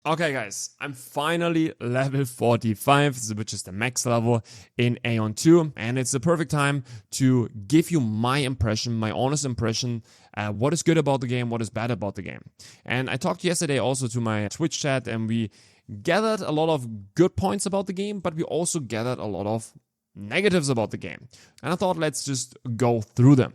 Okay guys, I'm finally level 45, which is the max level in Aeon 2, and it's the perfect time to give you my impression, my honest impression, what is good about the game, what is bad about the game. And I talked yesterday also to my Twitch chat, and we gathered a lot of good points about the game, but we also gathered a lot of negatives about the game. And I thought let's just go through them.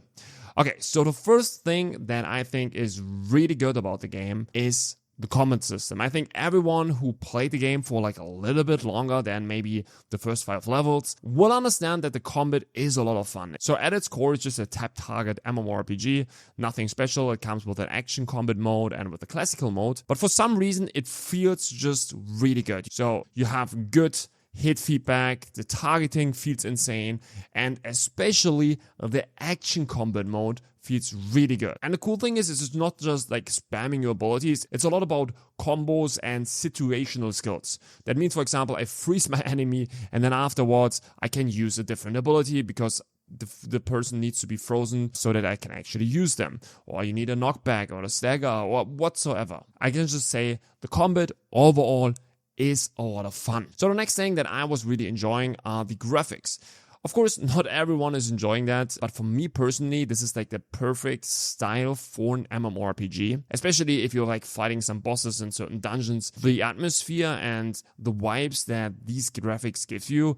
Okay, so the first thing that I think is really good about the game is the combat system. I think everyone who played the game for like a little bit longer than maybe the first 5 levels will understand that the combat is a lot of fun. So at its core, it's just a tap target MMORPG, nothing special. It comes with an action combat mode and with a classical mode, but for some reason it feels just really good. So you have good hit feedback, the targeting feels insane, and especially the action combat mode feels really good. And the cool thing is, it's not just like spamming your abilities, it's a lot about combos and situational skills. That means, for example, I freeze my enemy and then afterwards I can use a different ability because the person needs to be frozen so that I can actually use them. Or you need a knockback or a stagger or whatsoever. I can just say the combat overall is a lot of fun. So the next thing that I was really enjoying are the graphics. Of course, not everyone is enjoying that, but for me personally, this is like the perfect style for an MMORPG, especially if you're like fighting some bosses in certain dungeons. The atmosphere and the vibes that these graphics give you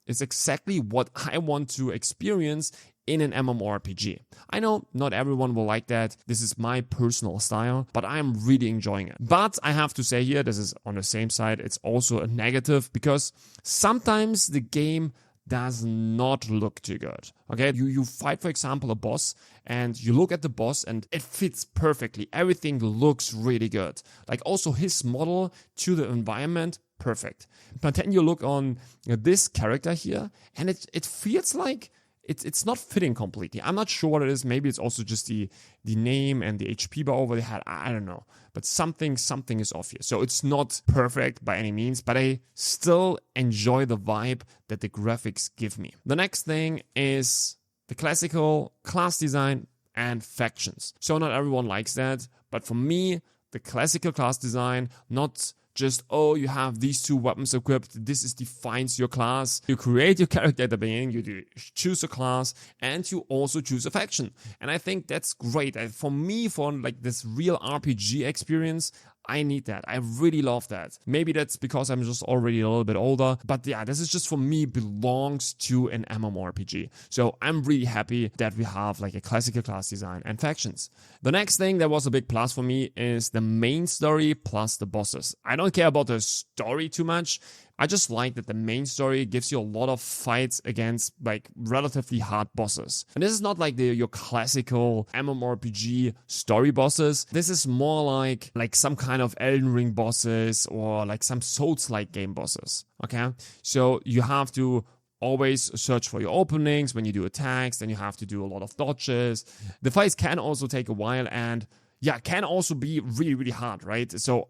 is exactly what I want to experience in an MMORPG. I know not everyone will like that. This is my personal style, but I'm really enjoying it. But I have to say here, this is on the same side, it's also a negative because sometimes the game does not look too good. Okay, you fight, for example, a boss and you look at the boss and it fits perfectly. Everything looks really good. Like also his model to the environment, perfect. But then you look on this character here and it feels like it's not fitting completely. I'm not sure what it is. Maybe it's also just the name and the HP bar over the head. I don't know. But something is off here. So it's not perfect by any means, but I still enjoy the vibe that the graphics give me. The next thing is the classical class design and factions. So not everyone likes that, but for me, the classical class design, not just, oh, you have these 2 weapons equipped, this defines your class. You create your character at the beginning, you choose a class, and you also choose a faction. And I think that's great. For me, for like this real RPG experience, I need that. I really love that. Maybe that's because I'm just already a little bit older, but yeah, this is just for me belongs to an MMORPG. So I'm really happy that we have like a classical class design and factions. The next thing that was a big plus for me is the main story plus the bosses. I don't care about the story too much. I just like that the main story gives you a lot of fights against like relatively hard bosses. And this is not like your classical MMORPG story bosses. This is more like some kind of Elden Ring bosses or like some Souls-like game bosses. Okay, so you have to always search for your openings when you do attacks, then you have to do a lot of dodges. The fights can also take a while and yeah, can also be really, really hard, right? So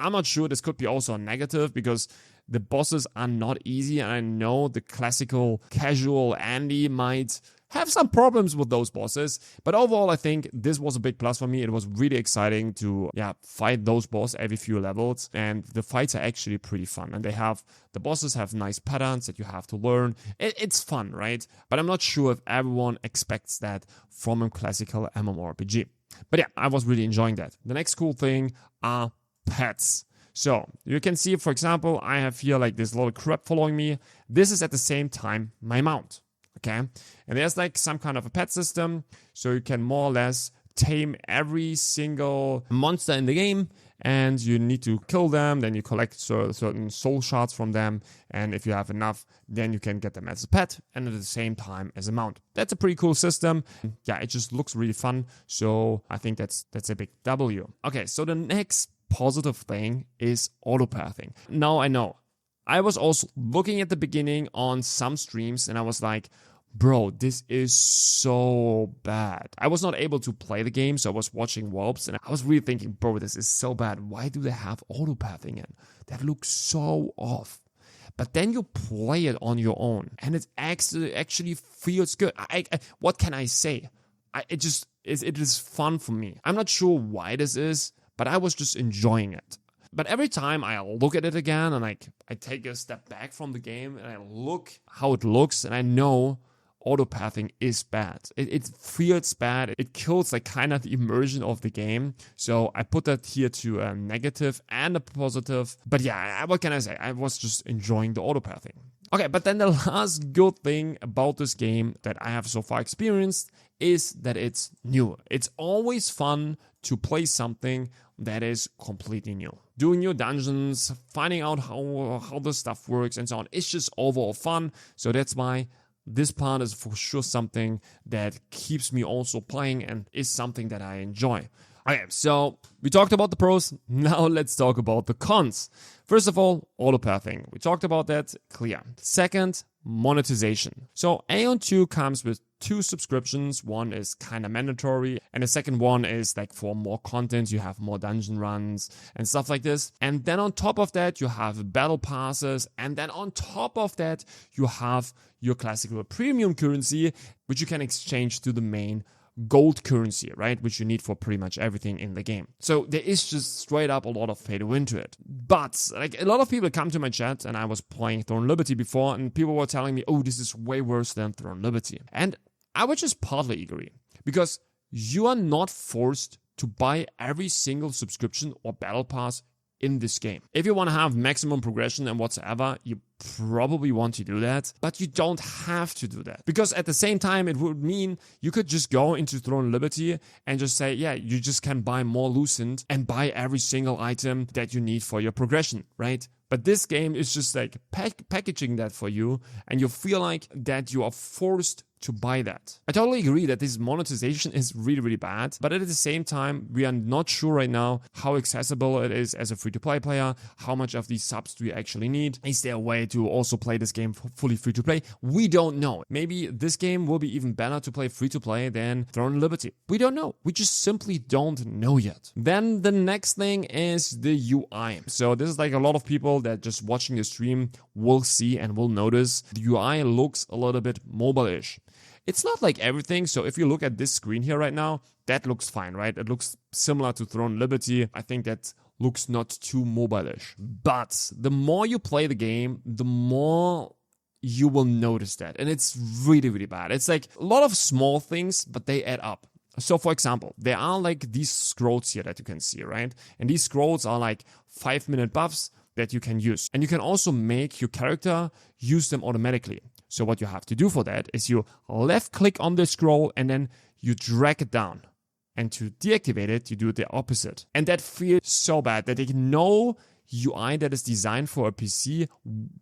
I'm not sure, this could be also a negative because the bosses are not easy, and I know the classical casual Andy might have some problems with those bosses, but overall I think this was a big plus for me. It was really exciting to fight those bosses every few levels, and the fights are actually pretty fun, and the bosses have nice patterns that you have to learn. It's fun, right? But I'm not sure if everyone expects that from a classical MMORPG. But yeah, I was really enjoying that. The next cool thing are pets. So you can see, for example, I have here like this little crab following me. This is at the same time my mount. Okay, and there's like some kind of a pet system, so you can more or less tame every single monster in the game, and you need to kill them. Then you collect certain soul shards from them, and if you have enough, then you can get them as a pet and at the same time as a mount. That's a pretty cool system. Yeah, it just looks really fun. So I think that's a big W. Okay, so the next positive thing is autopathing. Now I know, I was also looking at the beginning on some streams and I was like, bro, this is so bad. I was not able to play the game, so I was watching Whelps and I was really thinking, bro, this is so bad. Why do they have autopathing in? That looks so off. But then you play it on your own and it actually feels good. What can I say? It is fun for me. I'm not sure why this is, but I was just enjoying it. But every time I look at it again and I take a step back from the game and I look how it looks, and I know autopathing is bad. It feels bad. It kills like kind of the immersion of the game. So I put that here to a negative and a positive. But yeah, what can I say? I was just enjoying the autopathing. Okay, but then the last good thing about this game that I have so far experienced is that it's new. It's always fun to play something that is completely new. Doing new dungeons, finding out how the stuff works and so on. It's just overall fun. So that's why this part is for sure something that keeps me also playing and is something that I enjoy. Okay, so we talked about the pros. Now let's talk about the cons. First of all, autopathing. We talked about that, clear. Second, monetization. So Aeon 2 comes with 2 subscriptions. One is kind of mandatory, and the second one is like for more content. You have more dungeon runs and stuff like this. And then on top of that, you have battle passes. And then on top of that, you have your classical premium currency, which you can exchange to the main gold currency, right? Which you need for pretty much everything in the game. So there is just straight up a lot of pay to win to it. But like a lot of people come to my chat, and I was playing Throne Liberty before, and people were telling me, oh, this is way worse than Throne Liberty. And I would just partly agree, because you are not forced to buy every single subscription or battle pass in this game. If you want to have maximum progression and whatsoever, you probably want to do that, but you don't have to do that. Because at the same time, it would mean you could just go into Throne Liberty and just say, yeah, you just can buy more Lucent and buy every single item that you need for your progression, right? But this game is just like packaging that for you, and you feel like that you are forced to buy that. I totally agree that this monetization is really, really bad, but at the same time, we are not sure right now how accessible it is as a free-to-play player. How much of these subs do you actually need? Is there a way to also play this game fully free-to-play? We don't know. Maybe this game will be even better to play free-to-play than Throne Liberty. We don't know. We just simply don't know yet. Then the next thing is the UI. So this is like a lot of people that just watching the stream will see and will notice the UI looks a little bit mobile-ish. It's not like everything. So if you look at this screen here right now, that looks fine, right? It looks similar to Throne Liberty. I think that looks not too mobile-ish. But the more you play the game, the more you will notice that. And it's really, really bad. It's like a lot of small things, but they add up. So for example, there are like these scrolls here that you can see, right? And these scrolls are like 5-minute buffs that you can use. And you can also make your character use them automatically. So what you have to do for that is you left click on the scroll and then you drag it down. And to deactivate it, you do the opposite. And that feels so bad that no UI that is designed for a PC,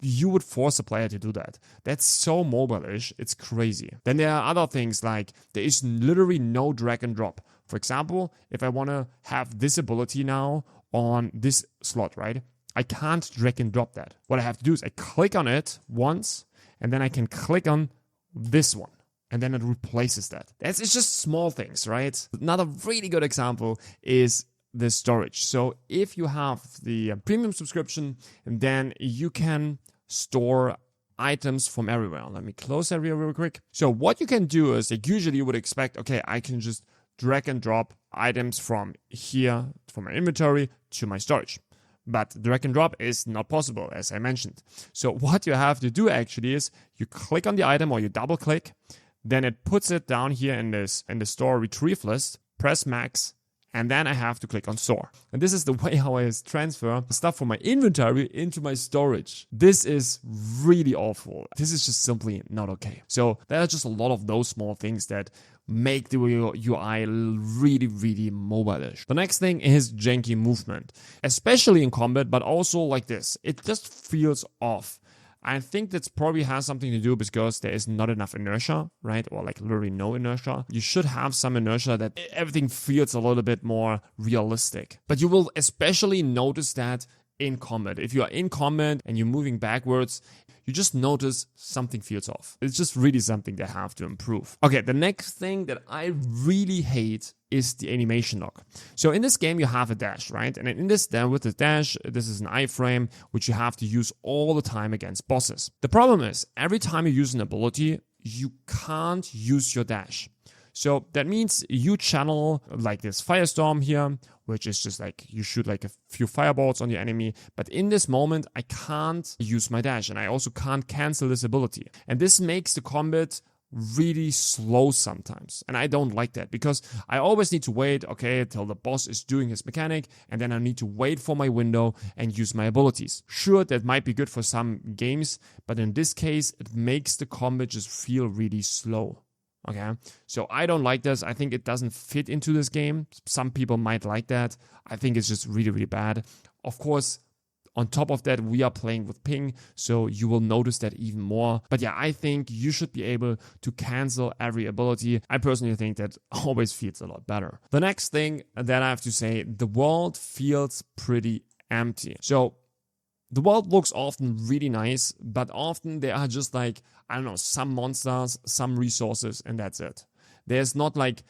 you would force a player to do that. That's so mobile-ish, it's crazy. Then there are other things like there is literally no drag and drop. For example, if I want to have this ability now on this slot, right? I can't drag and drop that. What I have to do is I click on it once, and then I can click on this one. And then it replaces that. It's just small things, right? Another really good example is the storage. So if you have the premium subscription, then you can store items from everywhere. Let me close that real quick. So what you can do is, like usually you would expect, okay, I can just drag and drop items from here, from my inventory to my storage. But drag and drop is not possible, as I mentioned. So what you have to do actually is you click on the item or you double click, then it puts it down here in the store retrieve list, press max, and then I have to click on store. And this is the way how I transfer stuff from my inventory into my storage. This is really awful. This is just simply not okay. So there are just a lot of those small things that make the UI really, really mobile-ish. The next thing is janky movement, especially in combat, but also like this. It just feels off. I think that probably has something to do because there is not enough inertia, right? Or like literally no inertia. You should have some inertia that everything feels a little bit more realistic. But you will especially notice that in combat. If you are in combat and you're moving backwards, you just notice something feels off. It's just really something they have to improve. Okay, the next thing that I really hate is the animation lock. So in this game, you have a dash, right? And in this, then with the dash, this is an iframe, which you have to use all the time against bosses. The problem is, every time you use an ability, you can't use your dash. So that means you channel like this firestorm here, which is just like you shoot like a few fireballs on your enemy. But in this moment, I can't use my dash, and I also can't cancel this ability. And this makes the combat really slow sometimes, and I don't like that, because I always need to wait, okay, till the boss is doing his mechanic, and then I need to wait for my window and use my abilities. Sure, that might be good for some games, but in this case, it makes the combat just feel really slow. Okay, so I don't like this. I think it doesn't fit into this game. Some people might like that. I think it's just really, really bad. Of course, on top of that, we are playing with ping, so you will notice that even more. But yeah, I think you should be able to cancel every ability. I personally think that always feels a lot better. The next thing that I have to say, the world feels pretty empty. So the world looks often really nice, but often there are just like, I don't know, some monsters, some resources, and that's it. There's not like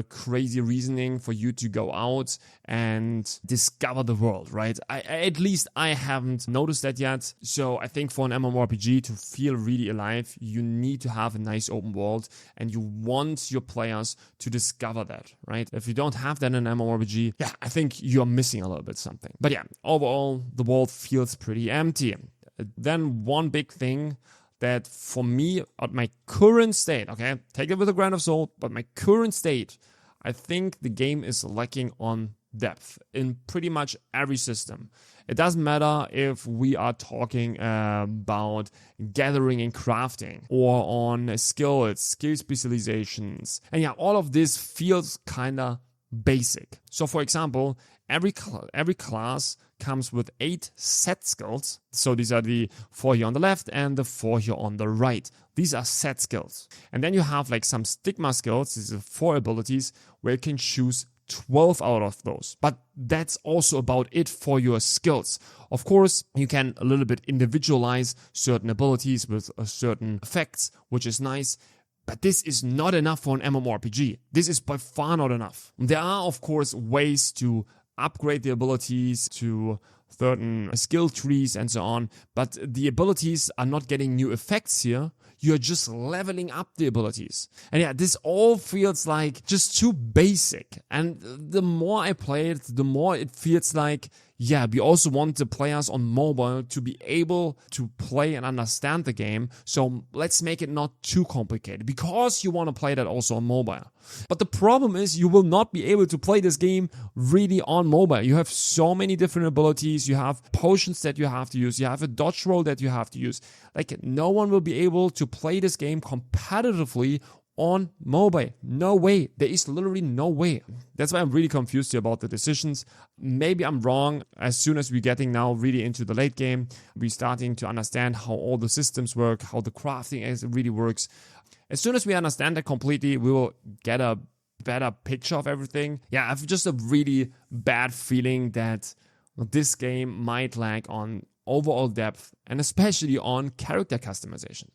crazy reasoning for you to go out and discover the world, right? At least I haven't noticed that yet. So I think for an MMORPG to feel really alive, you need to have a nice open world, and you want your players to discover that, right? If you don't have that in an MMORPG, yeah, I think you're missing a little bit something. But yeah, overall, the world feels pretty empty. Then one big thing that for me, at my current state, okay, take it with a grain of salt, but my current state, I think the game is lacking on depth in pretty much every system. It doesn't matter if we are talking about gathering and crafting, or on skill specializations. And yeah, all of this feels kind of basic. So for example, every class comes with 8 set skills. So these are the 4 here on the left and the 4 here on the right. These are set skills. And then you have like some stigma skills. These are 4 abilities where you can choose 12 out of those. But that's also about it for your skills. Of course, you can a little bit individualize certain abilities with certain effects, which is nice. But this is not enough for an MMORPG. This is by far not enough. There are, of course, ways to upgrade the abilities to certain skill trees and so on, but the abilities are not getting new effects here. You're just leveling up the abilities. And yeah, this all feels like just too basic. And the more I play it, the more it feels like, yeah, we also want the players on mobile to be able to play and understand the game. So let's make it not too complicated, because you want to play that also on mobile. But the problem is you will not be able to play this game really on mobile. You have so many different abilities. You have potions that you have to use. You have a dodge roll that you have to use. Like, no one will be able to play this game competitively on mobile. No way. There is literally no way. That's why I'm really confused here about the decisions. Maybe I'm wrong. As soon as we're getting now really into the late game, we're starting to understand how all the systems work, how the crafting really works. As soon as we understand that completely, we will get a better picture of everything. Yeah, I have just a really bad feeling that this game might lack on overall depth, and especially on character customization.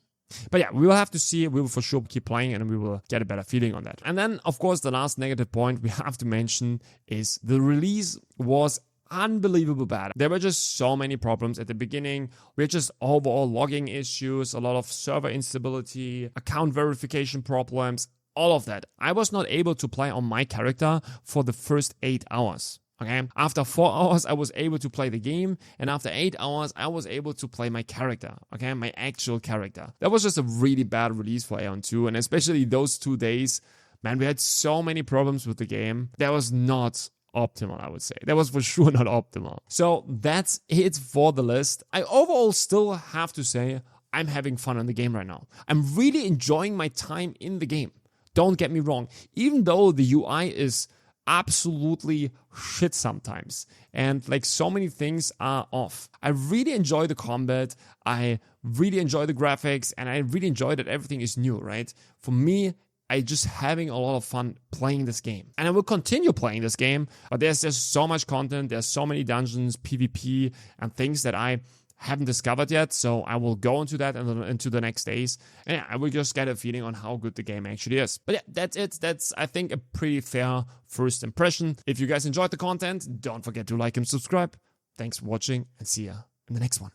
But yeah, we will have to see. We will for sure keep playing, and we will get a better feeling on that. And then, of course, the last negative point we have to mention is the release was unbelievable bad. There were just so many problems at the beginning. We had just overall logging issues, a lot of server instability, account verification problems, all of that. I was not able to play on my character for the first 8 hours. Okay, after 4 hours, I was able to play the game, and after 8 hours, I was able to play my character, okay, my actual character. That was just a really bad release for Aeon 2, and especially those 2 days, man, we had so many problems with the game. That was not optimal, I would say. That was for sure not optimal. So that's it for the list. I overall still have to say I'm having fun in the game right now. I'm really enjoying my time in the game. Don't get me wrong. Even though the UI is absolutely shit sometimes, and like so many things are off, I really enjoy the combat, I really enjoy the graphics, and I really enjoy that everything is new, right? For me, I just having a lot of fun playing this game, and I will continue playing this game, but there's just so much content, there's so many dungeons, PvP, and things that I haven't discovered yet, so I will go into that and into the next days, and yeah, I will just get a feeling on how good the game actually is. But yeah, that's it. That's, I think, a pretty fair first impression. If you guys enjoyed the content, don't forget to like and subscribe. Thanks for watching, and see ya in the next one.